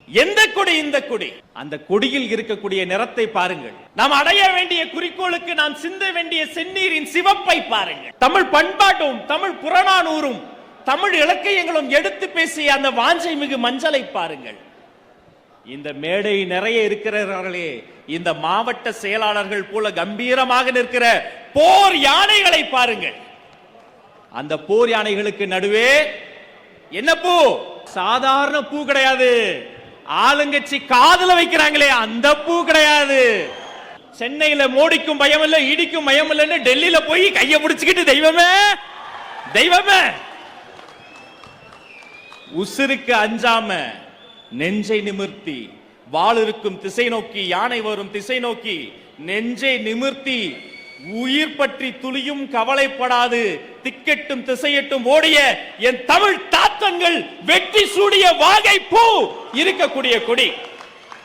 எந்த கொடி இந்த கொடி? அந்த கொடியில் இருக்கக்கூடிய நிறத்தை பாருங்கள். நாம் அடைய வேண்டிய குறிக்கோளுக்கு நாம் சிந்த வேண்டிய செந்நீரின் சிவப்பை பாருங்கள். தமிழ் பண்பாட்டும் தமிழ் புறநானூறும் தமிழ் இலக்கியங்களும் எடுத்து பேசிய அந்த வாஞ்சை மிகு மஞ்சளை பாருங்கள். இந்த மேடை நிறைய இருக்கிறார்களே, இந்த மாவட்ட செயலாளர்கள் போல கம்பீரமாக நிற்கிற போர் யானைகளை பாருங்கள். அந்த போர் யானைகளுக்கு நடுவே என்ன பூ? சாதாரண பூ கிடையாது. ஆளுங்கட்சி காதல வைக்கிறாங்களே அந்த பூ கிடையாது. சென்னையில மோடிக்கும் பயம் இல்ல, இடிக்கும் பயம் இல்லன்னு டெல்லியில போய் கைய பிடிச்சுக்கிட்டு தெய்வமே தெய்வமே உசிருக்கு அஞ்சாம நெஞ்சை நிமிர்த்தி, வாள் இருக்கும் திசை நோக்கி, யானை வரும் திசை நோக்கி நெஞ்சை நிமிர்த்தி, உயிர் பற்றி துளியும் கவலைப்படாது திக்கெட்டும் திசையட்டும் ஓடிய என் தமிழ் தாத்தன்கள் வெற்றி சூடிய வாகை பூ இருக்கக்கூடிய கொடி.